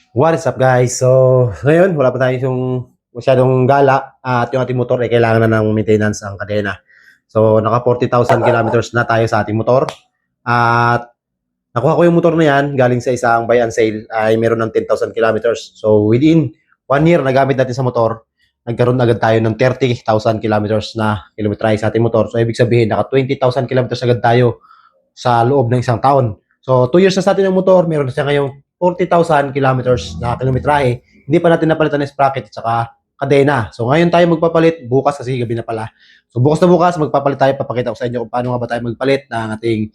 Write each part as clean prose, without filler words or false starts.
What is up guys? So, ngayon wala pa tayong masyadong gala at yung ating motor ay kailangan na ng maintenance ang kadena. So, naka 40,000 kilometers na tayo sa ating motor. At nakuha ko yung motor na yan galing sa isang buy and sale ay meron ng 10,000 kilometers. So, within 1 year na gamit natin sa motor, nagkaroon agad tayo ng 30,000 kilometers na kilometrahe sa ating motor. So, ibig sabihin, naka 20,000 kilometers agad tayo sa loob ng isang taon. So, 2 years na sa atin ang motor, meron na siya ngayong 40,000 kilometers na kilometrahe. Hindi pa natin napalitan ng sprocket at saka kadena. So, ngayon tayo magpapalit, bukas kasi gabi na pala. So, bukas na bukas, magpapalit tayo. Papakita ko sa inyo kung paano nga ba tayo magpalit ng ating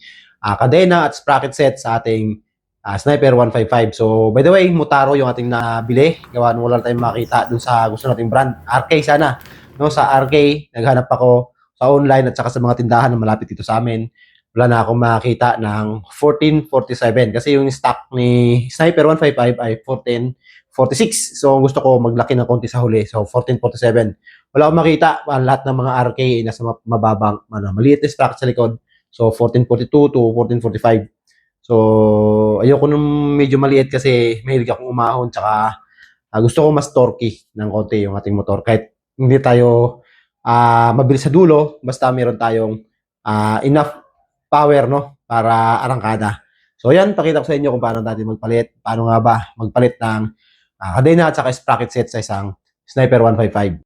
kadena at sprocket set sa ating Sniper 155. So, by the way, Mutaro yung ating nabili. Gawa nung wala tayong makita dun sa gusto nating brand. RK sana. No, sa RK, naghanap ako sa online at saka sa mga tindahan na malapit dito sa amin. Wala na akong makita ng 1447 kasi yung stock ni Sniper 155 ay 1446. So gusto ko maglaki ng konti sa huli. So 1447. Wala akong makita. Lahat ng mga RK ay nasa mababang, maliit na stock sa likod. So 1442 to 1445. So ayoko nung medyo maliit kasi mahilig akong umahon tsaka gusto ko mas torquey ng konti yung ating motor. Kahit hindi tayo mabilis sa dulo, basta meron tayong enough power, no, para arangkada. So yan, pakita ko sa inyo kung paano natin magpalit. Paano nga ba magpalit ng kadena at saka sprocket set sa isang Sniper 155.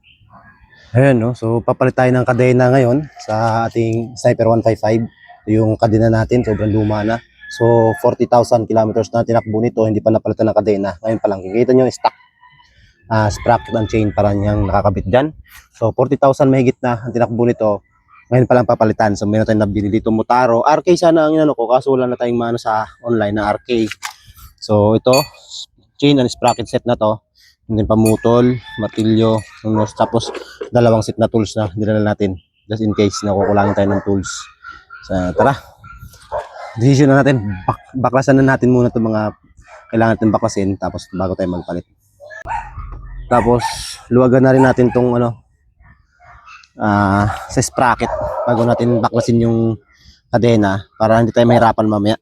Ayan, no, so papalit tayo ng kadena ngayon sa ating Sniper 155. Yung kadena natin, sobrang luma na. So 40,000 kilometers na tinakbo nito, hindi pa napalitan ng kadena. Ngayon pa lang, kikita nyo yung stock sprocket and chain para niyang nakakabit dyan. So 40,000 mahigit na ang tinakbo nito. Ngayon pa lang papalitan. So meron tayong nabili dito Mutaro. RK sana ang inano ko, kaso wala na tayong mano sa online na RK. So ito, chain and sprocket set na to. Hindi pamutol, martilyo, tapos dalawang set na tools na dinala natin. Just in case na kukulangin tayo ng tools. So tara, decision na natin. Baklasan na natin muna itong mga kailangan natin baklasin tapos bago tayo magpalit. Tapos luwagan na rin natin tong sa sprocket bago natin baklasin yung kadena para hindi tayo mahirapan mamaya.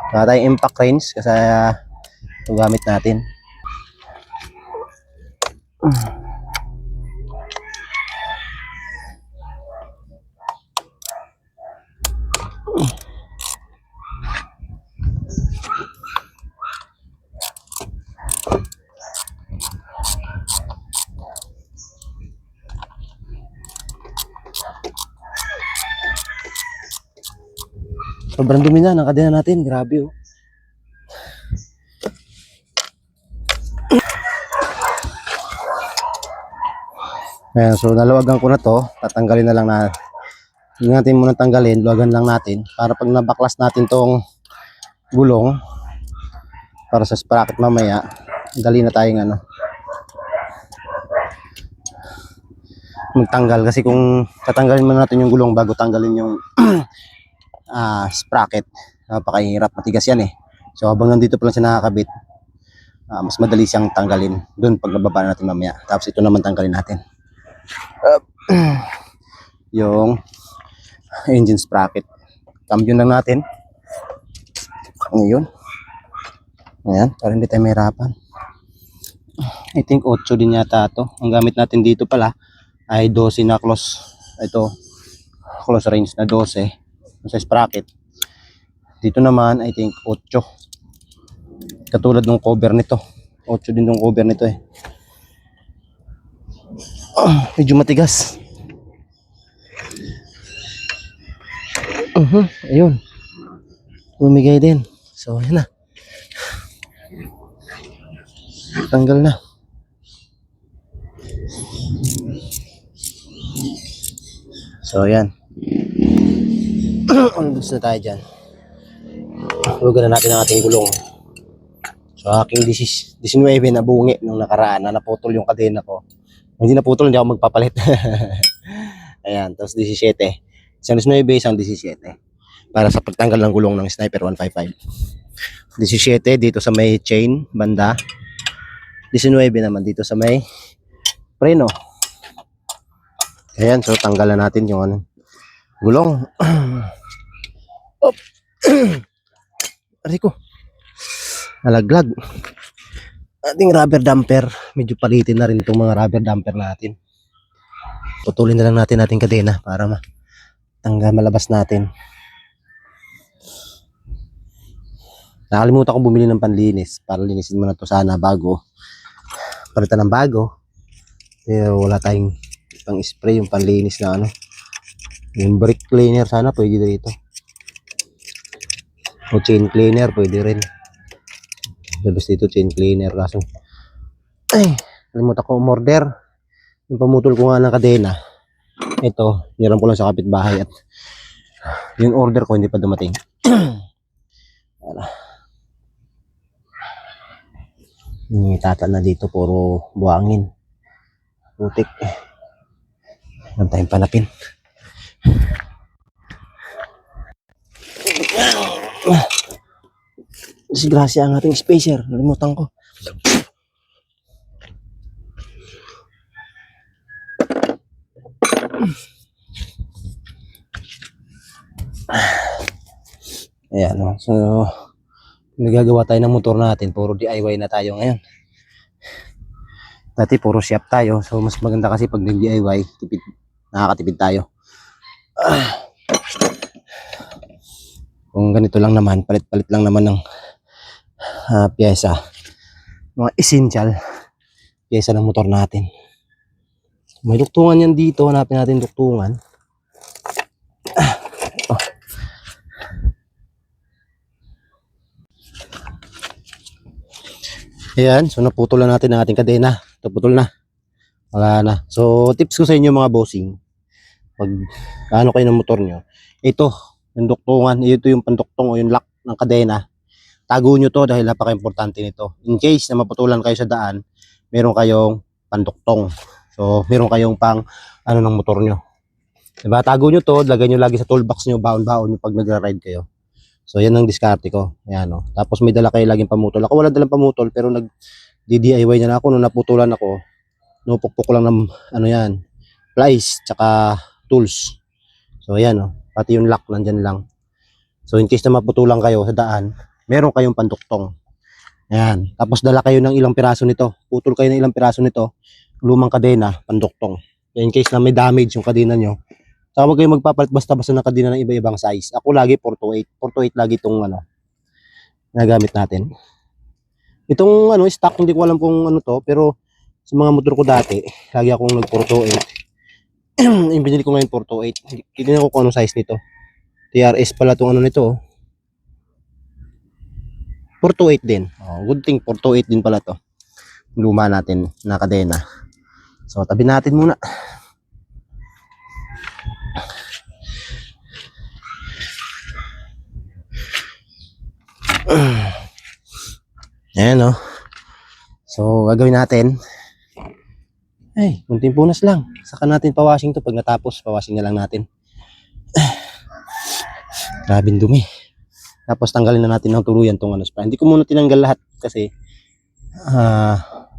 Wala tayong impact range kasi ito gamit natin. Sobrang dumi na ng kadena natin, grabe oh. Ayan, so nalawagan ko na to, tatanggalin na lang na. Hindi natin muna tanggalin, luwagan lang natin para pag nabaklas natin tong gulong para sa sprocket mamaya, dali na tayong magtanggal. Kasi kung tatanggalin muna natin yung gulong bago tanggalin yung sprocket, napakahirap, matigas yan eh. So habang nandito pa lang siya nakakabit, mas madali siyang tanggalin dun pag nababa natin mamaya. Tapos ito naman tanggalin natin yung engine sprocket. Cambio lang natin ngayon. Ayan, para hindi tayo mahirapan. I think 8 din yata ito. Ang gamit natin dito pala ay 12 na close. Ito, close range na 12 sa sprocket. Dito naman I think 8. Katulad ng cover nito. 8 din yung cover nito eh. Medyo matigas. Ayun. Lumigay din. So, ayan na. Tanggal na. So, ayan. Gusto na tayo dyan. Huwag na natin ang ating gulong. So, aking 19 na bungi nung nakaraan na naputol yung kadena ko. Hindi naputol, hindi ako magpapalit. Ayan, tapos 17. Isang 19, isang 17. Para sa pagtanggal ng gulong ng Sniper 155. 17 dito sa may chain, banda. 19 naman dito sa may preno. Ayan, so tanggalan natin yung gulong. Aray ko. Nalaglag. Ating rubber damper. Medyo palitin na rin itong mga rubber damper natin. Putulin na lang natin ating kadena para malabas natin. Nakalimutan ko bumili ng panlinis para linisin mo na to sana bago palitan ng bago. Pero wala tayong pang spray yung panlinis na ano. Yung brake cleaner sana pwede dito. O chain cleaner pwede rin. Labas dito chain cleaner kaso. Ay, nalimutan ko umorder. Yung pamutol ko nga ng kadena. Ito, niram ko lang sa kapitbahay at yung order ko hindi pa dumating. Tatan na dito, puro buhangin. Putik. Huwag tayong panapin. Disgrasya ang ating spacer. Nalimutan ko. Ayan, no? So nagagawa tayo ng motor natin, puro DIY na tayo ngayon. Dati puro shop tayo, so mas maganda kasi pag nag-DIY, nakakatipid tayo. Kung ganito lang naman, palit-palit lang naman ng pyesa, mga essential pyesa ng motor natin. May duktungan yan dito, hanapin natin duktungan. Ayan, so naputol na natin ang ating kadena. Ito, putol na. Wala na. So, tips ko sa inyo mga bossing. Pag ano kayo ng motor nyo, ito, yung duktungan, ito yung panduktong o yung lock ng kadena. Tago nyo to dahil napaka-importante nito. In case na maputulan kayo sa daan, meron kayong panduktong. So, meron kayong pang ano ng motor nyo. Diba? Tago nyo to, lagay nyo lagi sa toolbox nyo, baon-baon nyo pag nagra-ride kayo. So, yan ang diskarte ko. Ayan, no? Tapos may dala kayo laging pamutol. Ako wala dalang pamutol, pero nag-DIY na ako. Nung naputulan ako, nupukpok ko lang ng, ano yan, plies, tsaka tools. So, ayan, no? Pati yung lock, nandyan lang. So, in case na maputulan kayo sa daan, meron kayong panduktong. Ayan. Tapos dala kayo ng ilang piraso nito. Putol kayo ng ilang piraso nito. Lumang kadena, panduktong. In case na may damage yung kadena nyo, saka huwag kayong magpapalit basta-basta ng kadena ng iba-ibang size. Ako lagi 428. 428 lagi itong ano, nagamit natin. Itong ano, stock, hindi ko alam kung ano to, pero sa mga motor ko dati, lagi akong nag 428. Yung binili ko ngayon 428. Tignan ko kung anong size nito. TRS pala itong ano nito. 428 din. Oh, good thing 428 din pala to. Luma natin na kadena. So, tabi natin muna. Ayan, no? So, gagawin natin. Ay, kunting punas lang. Saka natin pawashing to. Pag natapos, pawashing na lang natin. Grabing dumi. Tapos tanggalin na natin ng tuluyan tong ano spray. Hindi ko muna tinanggal lahat kasi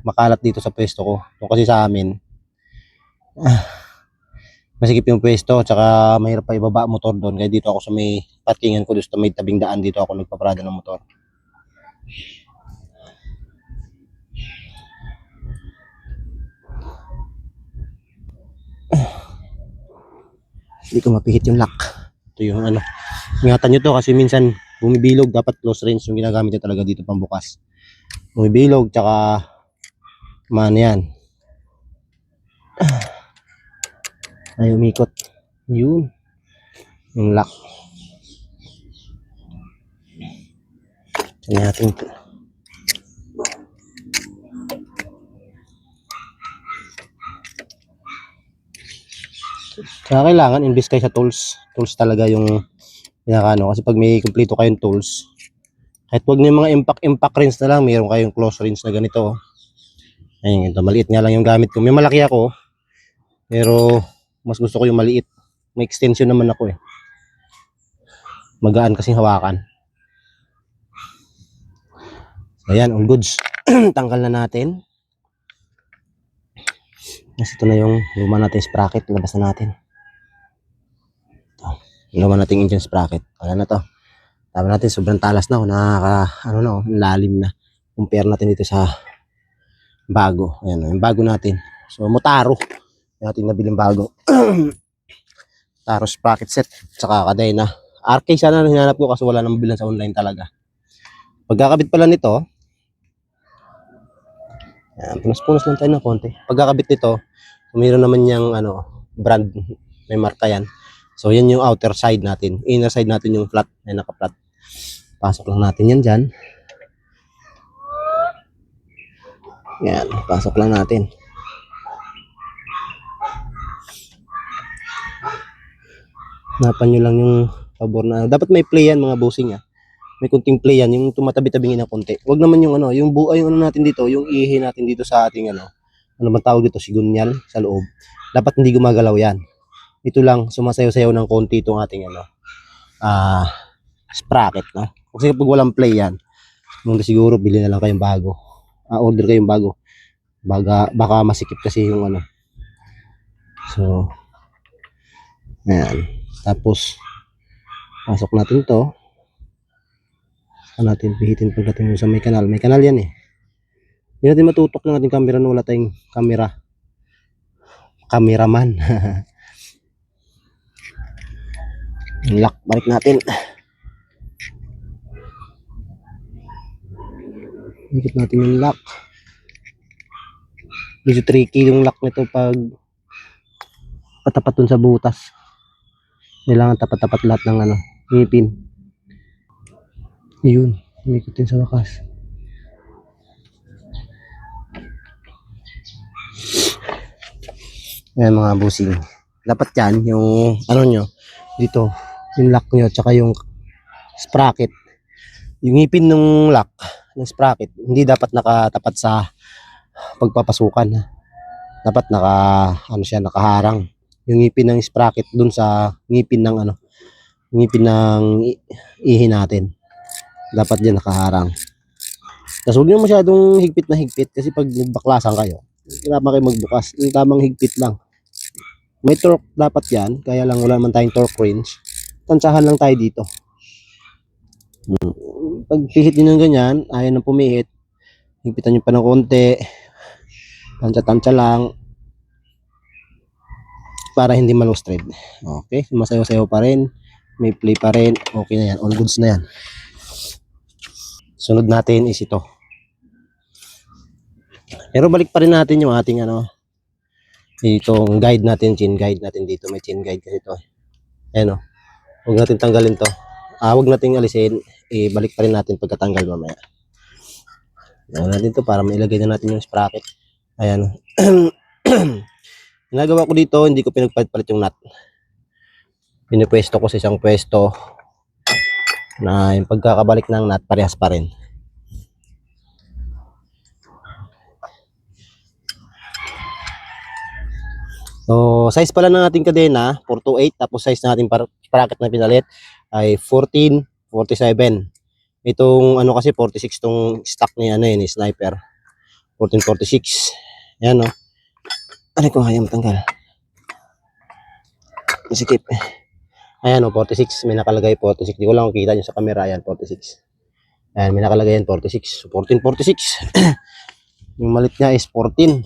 makalat dito sa pwesto ko. Ito kasi sa amin. Masikip yung pwesto, tsaka mahirap pa ibaba motor doon. Kaya dito ako sa may parkingan ko, doon sa may tabing daan, dito ako nagpaparada ng motor. Hindi ko mapihit yung lock. Ito yung ano. Ingatan nyo to kasi minsan bumibilog. Dapat close range yung ginagamit nyo talaga dito pambukas. Bumibilog, tsaka man yan. Ay, umikot. Yun. Yung lock. Ito natin. Kaya kailangan invest kayo sa tools. Tools talaga yung pinakano. Kasi pag may kumpleto kayong tools, kahit wag na yung mga impact rings na lang, mayroon kayong close rings na ganito. Ayun, ito. Maliit nga lang yung gamit ko. May malaki ako, pero mas gusto ko yung maliit. May extension naman ako eh. Magaan kasing hawakan. Ayan, all goods. Tanggal na natin. Yes, ito na yung luma natin sprocket. Labas na natin. Ito. Luma natin engine sprocket. Wala na to. Tama natin, sobrang talas na. Ano na, lalim na. Compare natin dito sa bago. Ayan, yung bago natin. So, Motaro. Yung ating nabiling bago. Motaro sprocket set. Tsaka kadena. RK sana hinanap ko kasi wala nang bilang sa online talaga. Pagkakabit pala nito, yan, punas-punas lang tayo ng konti. Pagkakabit nito, mayroon naman yung brand, may marka yan. So, yan yung outer side natin. Inner side natin yung flat, ay naka-flat. Pasok lang natin yan dyan. Yan, pasok lang natin. Hanapan nyo lang yung pabor na. Dapat may play yan mga bossing May kunting play yan, yung tumatabi-tabingin na konti. Huwag naman yung yung buo yung natin dito, yung ihi natin dito sa ating ano man tawag dito, sigunyal sa loob. Dapat hindi gumagalaw yan. Ito lang, sumasayaw-sayaw ng konti itong ating sprocket, no? Kasi kapag walang play yan, nung siguro bili na lang kayong bago. Order kayong bago. Baka masikip kasi yung So, ayan. Tapos, pasok natin to. Natin pihitin pagdating sa may kanal. May kanal yan Hindi natin matutok ng ating camera no wala tayong cameraman. Lock, balik natin. Ikot natin yung lock. Medyo tricky yung lock nito pag patapat dun sa butas. Kailangan tapat-tapat lahat ng ngipin. Yun, umikutin sa wakas. Ayan mga bossing. Dapat yan, yung nyo, dito, yung lock nyo, tsaka yung sprocket. Yung ngipin ng lock, ng sprocket, hindi dapat nakatapat sa pagpapasukan. Dapat nakaharang. Yung ngipin ng sprocket dun sa ngipin ng ngipin ng ihi natin. Dapat diyan nakaharang. Tapos huwag nyo masyadong higpit na higpit kasi pag nagbaklasan kayo, hirapan kayo magbukas. Yung tamang higpit lang. May torque dapat yan, kaya lang wala naman tayong torque range. Tansyahan lang tayo dito. Pag pihit nyo ng ganyan, ayaw nang pumihit, higpitan nyo pa ng konti. Tansya-tansya lang. Para hindi ma-loose thread. Okay, sumasayaw-sayaw pa rin. May play pa rin. Okay na yan, all goods na yan. Sunod natin is ito. Pero balik pa rin natin yung ating itong guide natin, chain guide natin dito. May chain guide kasi ito. Ayan Huwag natin tanggalin to. Huwag natin alisin. Balik pa rin natin pagkatanggal mamaya. Ayan natin to para mailagay na natin yung sprocket. Ayan. Ginagawa ko dito, hindi ko pinagpalit yung nut. Pinipwesto ko sa isang pwesto na yung pagkakabalik ng nut parehas pa rin. So, size pala ng ating kadena, 428, tapos size ng ating sprocket na pinalit ay 1447. Itong kasi 46 tong stock ni ni Sniper. 1446. Ayan Ano ko kaya matanggal? Masikip. Ayan 46. May nakalagay 46. Hindi ko lang makita nyo sa camera. Ayan, 46. Ayan, may nakalagay yan 46. So, 1446. Yung malit niya is 14.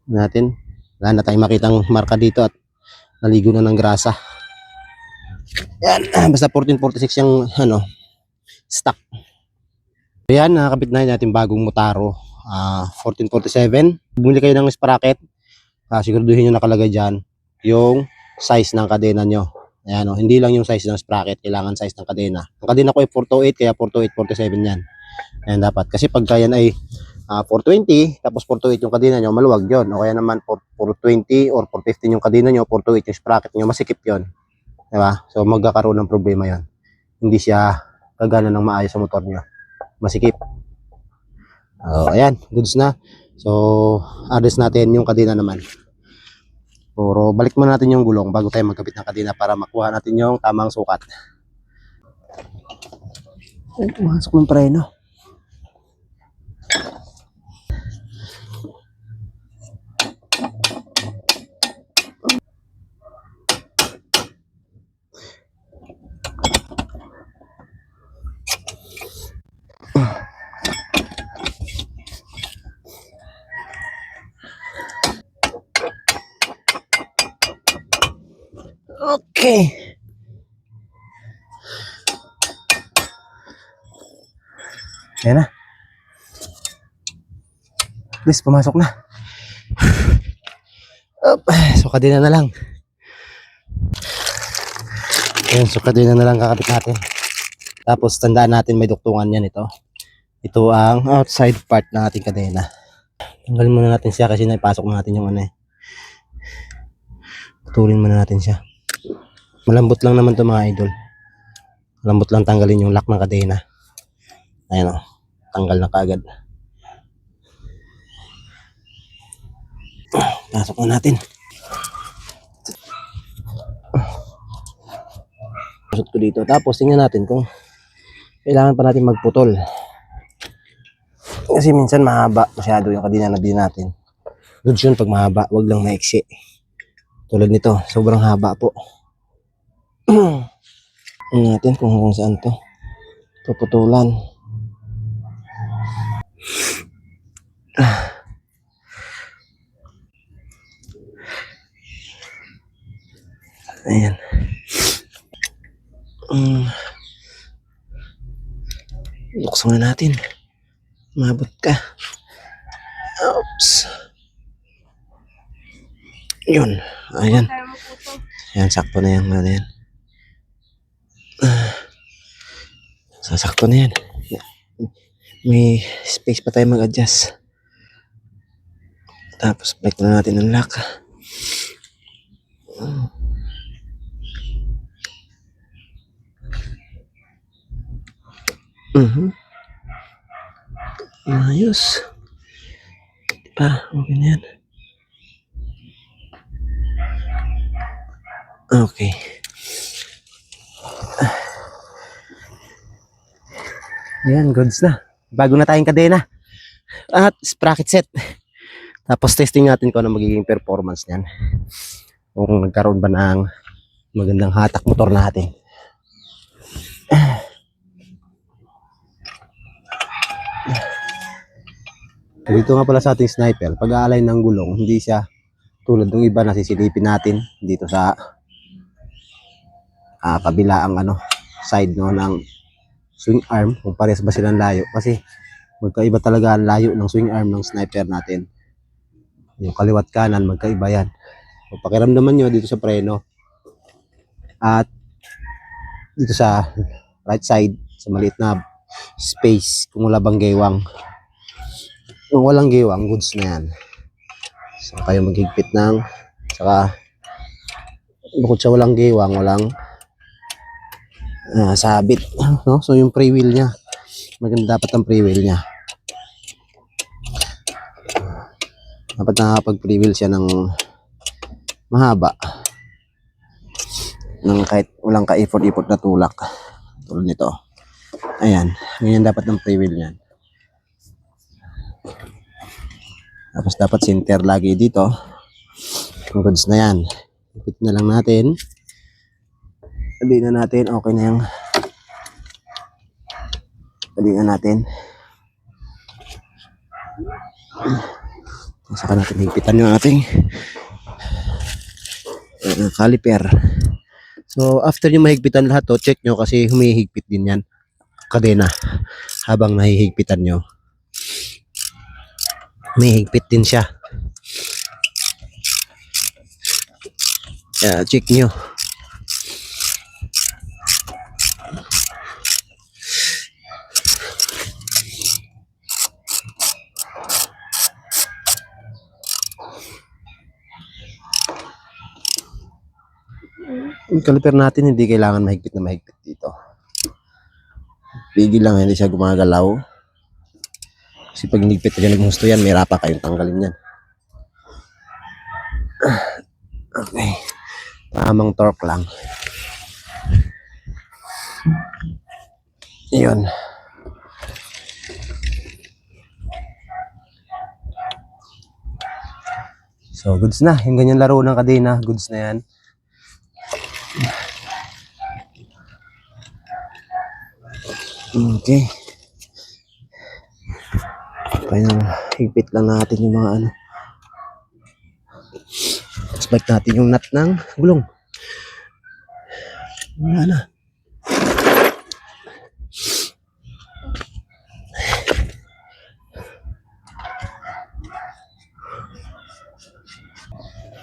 Natin. Wala na tayong makitang marka dito at naligo na ng grasa. Ayan, basta 1446 yung stock. Ayan, nakakabit na natin bagong Motaro. 1447. Bumili kayo ng sprocket. Siguraduhin nyo nakalagay dyan yung size ng kadena nyo. Ayan hindi lang yung size ng sprocket, kailangan size ng kadena. Ang kadena ko ay 428, kaya 428, 47 yan. Ayan dapat. Kasi pagka yan ay 420, tapos 428 yung kadena nyo, maluwag yun. O kaya naman 420 or 415 yung kadena nyo, 428 yung sprocket nyo, masikip yun. Diba? So magkakaroon ng problema yon. Hindi siya kagana ng maayos sa motor nyo. Masikip. Ayan, goods na. So, address natin yung kadena naman. Pero balik muna natin yung gulong bago tayo magkabit ng kadena para makuha natin yung tamang sukat. Ay, pumasok ng preno. Okay. Ayan na. Please, pumasok na. Up. So, kadena na lang. Ayan, so kadena na lang kakabit natin. Tapos, tandaan natin may duktungan yan ito. Ito ang outside part ng ating kadena. Tanggalin muna natin siya kasi naipasok natin yung ano eh. Putulin muna natin siya. Malambot lang naman to mga idol. Malambot lang tanggalin yung lock ng kadena. Ayan o. Tanggal na kaagad. Pasok na natin. Pasok ko dito. Tapos tingnan natin kung kailangan pa natin magputol. Kasi minsan mahaba masyado yung kadena na din natin. Good yun pag mahaba. Huwag lang maiksi. Tulad nito. Sobrang haba po. Tingnan natin kung saan to. Puputulan. Ayan. Buksan na natin. Mabot ka. Oops. Yun. Ayan. Ayan, sakto na yan. Ayan. Sasakto na yan. May space pa tayo mag-adjust. Tapos, balik na natin ang lock. Ayos. Diba? Okay na yan. Okay. Ayan, goods na. Bago na tayong kadena. At sprocket set. Tapos testing natin kung ano magiging performance niyan. Kung nagkaroon ba ng magandang hatak motor natin. Dito nga pala sa ating sniper, pag-aalay ng gulong, hindi siya tulad ng iba na sisilipin natin dito sa kabilaang side ng swing arm, kung pares ba silang layo. Kasi magkaiba talaga ang layo ng swing arm ng sniper natin. Yung kaliwat kanan, magkaiba yan. So, pakiramdaman nyo dito sa preno at dito sa right side, sa maliit na space, kung wala bang gaywang. Kung walang gaywang, goods na yan. So, kayo maghigpit ng, saka bukod sa walang gaywang, walang sabit. No? So, yung pre-wheel niya, maganda dapat ang pre-wheel niya. Dapat nakapag-pre-wheel siya ng mahaba. Nang kahit walang ka-effort-effort na tulak. Tulad nito. Ayan. Ganyan dapat ang pre-wheel niyan. Tapos dapat center lagi dito. Goods na yan. Ipit na lang natin. Sabihin na natin. Okay na yung sabihin na natin. Saka natin higpitan yung ating caliper. So after nyo mahigpitan lahat to, check nyo kasi humihigpit din yan kadena habang nahihigpitan nyo. Humihigpit din siya. Check nyo. Yung caliper natin hindi kailangan mahigpit na mahigpit dito. Pigil lang, hindi siya gumagalaw. Kasi pag hinigpit na ng gusto yan, may rapa kayong tanggalin yan. Okay. Tamang torque lang. Yun. So, goods na. Yung ganyan laro ng kadena, goods na yan. Okay. Kaya higpit lang natin yung mga Tapos balik natin yung nut ng gulong. Wala na.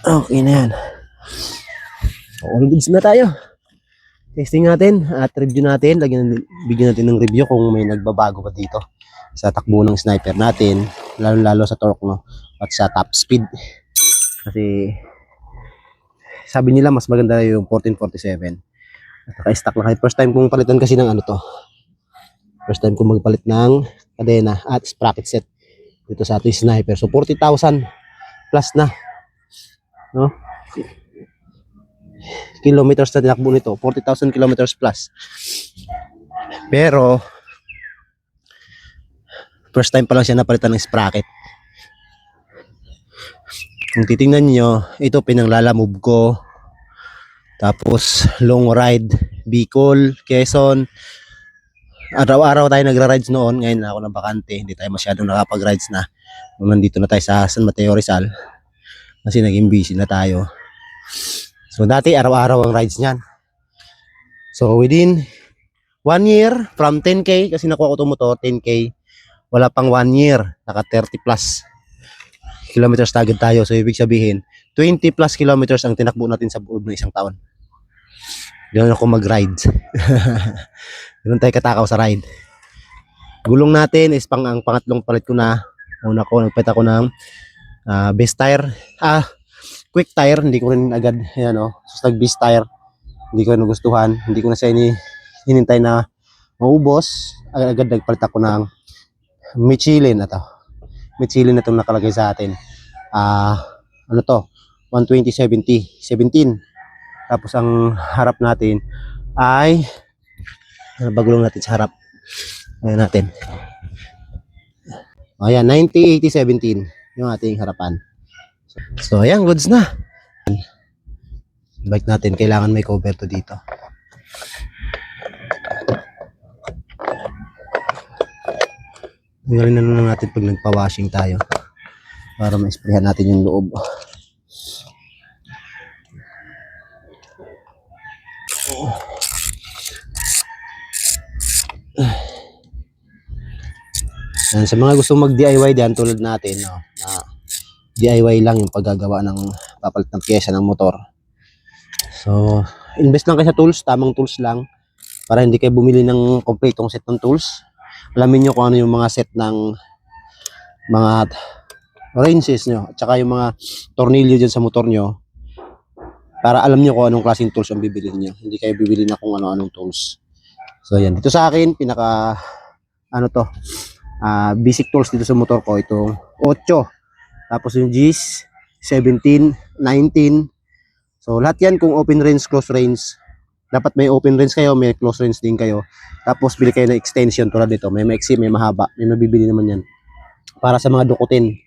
Okay na yan. All goods na tayo. Testing natin at review natin. Bigyan natin ng review kung may nagbabago pa dito sa takbo ng sniper natin. Lalo sa torque, no? At sa top speed. Kasi sabi nila mas maganda yung 1447. At naka-stock na kayo. First time kong palitan kasi ng ano to. First time kong magpalit ng kadena at sprocket set dito sa ating sniper. So 40,000 plus na. No? Kilometers na tinakbo nito, 40,000 kilometers plus. Pero first time pa lang siya napalitan ng sprocket. Kung titingnan niyo, ito pinanglalamove ko. Tapos long ride, Bicol, Quezon. Araw-araw tayo nagra-rides noon. Ngayon na ako na bakante, hindi tayo masyadong nakapag-rides na. Nandito na tayo sa San Mateo, Rizal. Kasi naging busy na tayo. So dati araw-araw ang rides niyan. So within 1 year from 10k, kasi nakuha ko itong motor 10k, wala pang 1 year, naka 30 plus kilometers agad tayo. So ibig sabihin 20 plus kilometers ang tinakbo natin sa loob ng isang taon. Ganun ako mag-ride. Ganun tayo katakaw sa ride. Gulong natin is ang pangatlong palit ko na. Una ko nagpalit ako ng best tire, quick tire, hindi ko rin agad, ayan o, so nag-best tire, hindi ko nagustuhan, hindi ko na siya hinintay na maubos, agad nagpalit ako ng Michelin na to. Michelin na itong nakalagay sa atin, ano to, 120/70, 17. Tapos ang harap natin ay bagulong natin sa harap, ayan natin, ayan, 90/80/17 yung ating harapan. So ayan, goods na. Bike natin, kailangan may cover to dito. Tanggalin na lang natin pag nagpa-washing tayo para ma-sprayhan natin yung loob. Yan, sa mga gusto mag-DIY diyan tulad natin, no, na DIY lang yung paggagawa ng papalit ng pyesa ng motor. So, invest lang kayo sa tools, tamang tools lang para hindi kayo bumili ng kompletong set ng tools. Alamin nyo kung ano yung mga set ng mga wrenches nyo at saka yung mga tornilyo dyan sa motor nyo para alam nyo kung anong klaseng tools ang bibili nyo. Hindi kayo bibili na kung ano-anong tools. So, yan. Dito sa akin, pinaka basic tools dito sa motor ko, itong 8. Tapos yung G's, 17, 19. So lahat yan kung open range, close range. Dapat may open range kayo, may close range din kayo. Tapos bili kayo ng extension tulad nito. May maiksi, may mahaba. May mabibili naman yan. Para sa mga dukutin.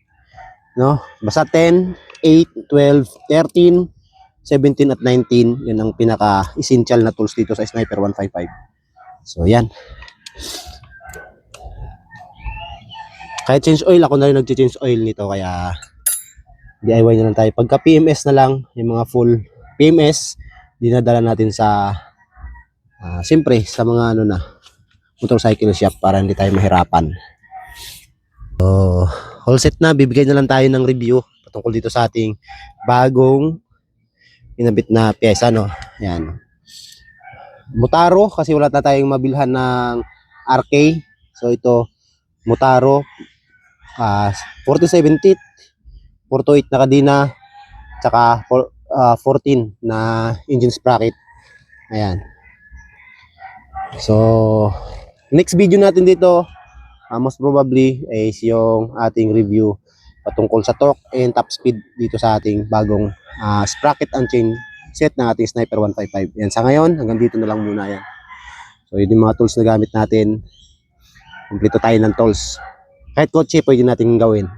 No? Basta 10, 8, 12, 13, 17 at 19. Yan ang pinaka-essential na tools dito sa Sniper 155. So yan. Kahit change oil, ako na rin nag-change oil nito, kaya DIY na lang tayo. Pagka PMS na lang, yung mga full PMS, dinadala natin sa siyempre sa mga motorcycle shop para hindi tayo mahirapan. So, all set na, bibigay na lang tayo ng review patungkol dito sa ating bagong inabit na pyesa, no. Ayan. Motaro, kasi wala na tayong mabilhan ng RK. So ito, Motaro, 47 teeth, 428 na kadena, tsaka 14 na engine sprocket. Ayan. So, next video natin dito, most probably is yung ating review patungkol sa torque and top speed dito sa ating bagong sprocket and chain set ng ating Sniper 155. Yan, sa ngayon, hanggang dito na lang muna yan. So, yun yung mga tools na gamit natin. Kompleto tayo ng tools. Kahit kotse, pwede natin gawin.